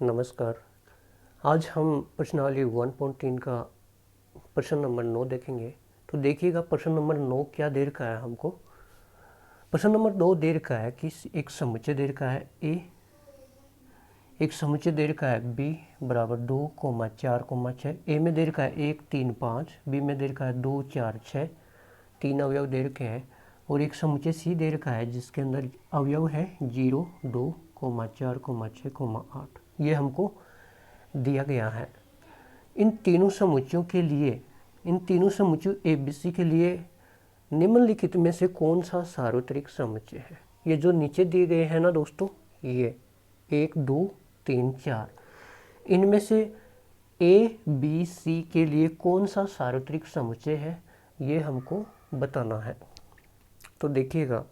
नमस्कार। आज हम प्रश्नावली 1.3 का प्रश्न नंबर 9 देखेंगे। तो देखिएगा प्रश्न नंबर 9 क्या दे रखा है हमको। प्रश्न नंबर 2 दे रखा है कि एक समुच्चय दे रखा है ए, एक समुच्चय दे रखा है बी बराबर 2, 4, 6। ए में दे रखा है 1, 3, 5, बी में दे रखा है 2, 4, 6, 3 अवयव दे रखे हैं। और एक समुच्चय सी दे रखा है जिसके अंदर अवयव है 0, 2, 4, 6, 8। ये हमको दिया गया है। इन तीनों समुच्चयों के लिए, इन तीनों समुच्चयों ABC के लिए निम्नलिखित में से कौन सा सार्वत्रिक समुच्चय है। ये जो नीचे दिए गए हैं ना दोस्तों, ये 1, 2, 3, 4, इनमें से ABC के लिए कौन सा सार्वत्रिक समुच्चय है, ये हमको बताना है। तो देखिएगा,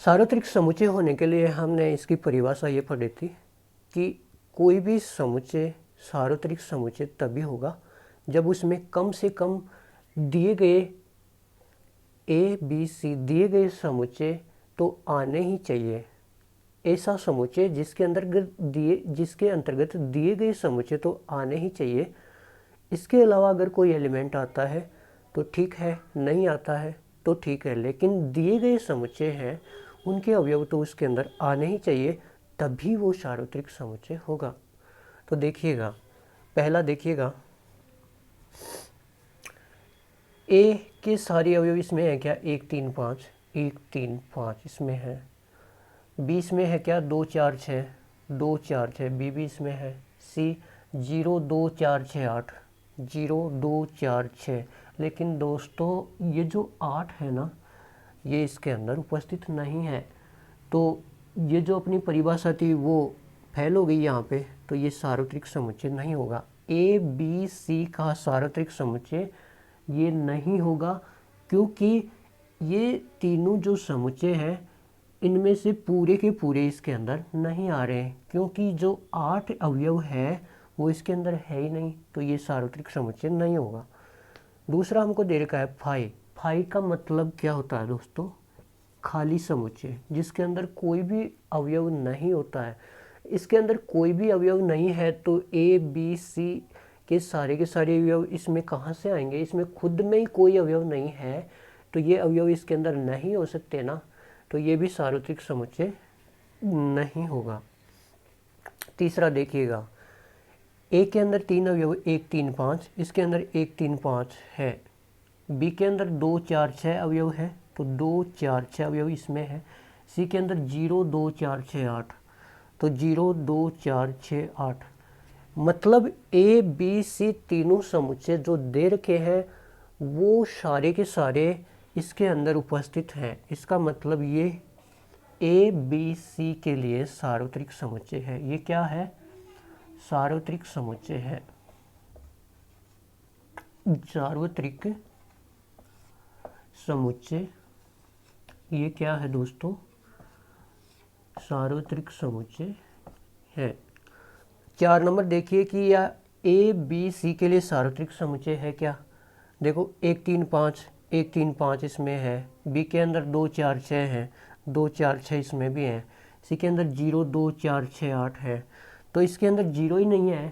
सार्वत्रिक समुच्चय होने के लिए हमने इसकी परिभाषा ये पढ़ी थी कि कोई भी समुच्चय सार्वत्रिक समुच्चय तभी होगा जब उसमें कम से कम दिए गए ABC दिए गए समुच्चय तो आने ही चाहिए। ऐसा समुच्चय जिसके अंतर्गत दिए गए समुच्चय तो आने ही चाहिए। इसके अलावा अगर कोई एलिमेंट आता है तो ठीक है, नहीं आता है तो ठीक है, लेकिन दिए गए समुच्चय हैं उनके अवयव तो उसके अंदर आने ही चाहिए, तभी वो सार्वत्रिक समुच्चय होगा। तो देखिएगा, पहला देखिएगा, ए के सारे अवयव इसमें है क्या, 1, 3, 5, 1, 3, 5 इसमें है। बी इसमें है क्या, 2, 4, 6, 2, 4, 6, बी भी इसमें है। सी 0, 2, 4, 6, 8, 0, 2, 4, 6। लेकिन दोस्तों ये जो 8 है ना, ये इसके अंदर उपस्थित नहीं है। तो ये जो अपनी परिभाषा थी वो फेल हो गई यहाँ पे। तो ये सार्वत्रिक समुच्चय नहीं होगा। ABC का सार्वत्रिक समुच्चय ये नहीं होगा, क्योंकि ये तीनों जो समुच्चय हैं इनमें से पूरे के पूरे इसके अंदर नहीं आ रहे हैं, क्योंकि जो 8 अवयव है वो इसके अंदर है ही नहीं। तो ये सार्वत्रिक समुच्चय नहीं होगा। दूसरा हमको दे रखा है फाई। फाई का मतलब क्या होता है दोस्तों, खाली समुच्चय जिसके अंदर कोई भी अवयव नहीं होता है। इसके अंदर कोई भी अवयव नहीं है तो ABC के सारे अवयव इसमें कहाँ से आएंगे। इसमें खुद में ही कोई अवयव नहीं है तो ये अवयव इसके अंदर नहीं हो सकते ना, तो ये भी सार्वत्रिक समुच्चय नहीं होगा। तीसरा देखिएगा, ए के अंदर 3 अवयव 1, 3, 5, इसके अंदर 1, 3, 5 है। बी के अंदर 2, 4, 6 अवयव है तो 2, 4, 6 अवयव इसमें है। सी के अंदर 0, 2, 4, 6, 8 तो 0, 2, 4, 6, 8। मतलब ABC तीनों समुच्चय जो दे रखे हैं वो सारे के सारे इसके अंदर उपस्थित हैं। इसका मतलब ये ABC के लिए सार्वत्रिक समुच्चय है। ये क्या है, सार्वत्रिक समुच्चय है। सार्वत्रिक समुच्चय ये क्या है दोस्तों, सार्वत्रिक समुच्चय है। 4 नंबर देखिए कि या ABC के लिए सार्वत्रिक समुच्चय है क्या। देखो 1, 3, 5, 1, 3, 5 इसमें है। बी के अंदर 2, 4, 6 है, 2, 4, 6 इसमें भी है। सी के अंदर 0, 2, 4, 6, 8 है। तो इसके अंदर 0 ही नहीं है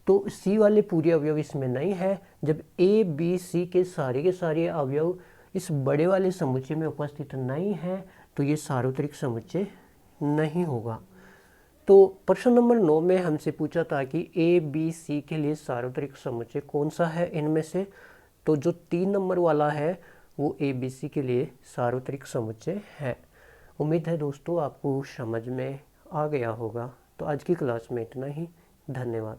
तो सी वाले पूरे अवयव इसमें नहीं है। जब ABC के सारे अवयव इस बड़े वाले समुच्चय में उपस्थित नहीं है तो ये सार्वत्रिक समुच्चय नहीं होगा। तो प्रश्न नंबर 9 में हमसे पूछा था कि ABC के लिए सार्वत्रिक समुच्चय कौन सा है इनमें से। तो जो 3 नंबर वाला है वो ABC के लिए सार्वत्रिक समुच्चय है। उम्मीद है दोस्तों आपको समझ में आ गया होगा। तो आज की क्लास में इतना ही। धन्यवाद।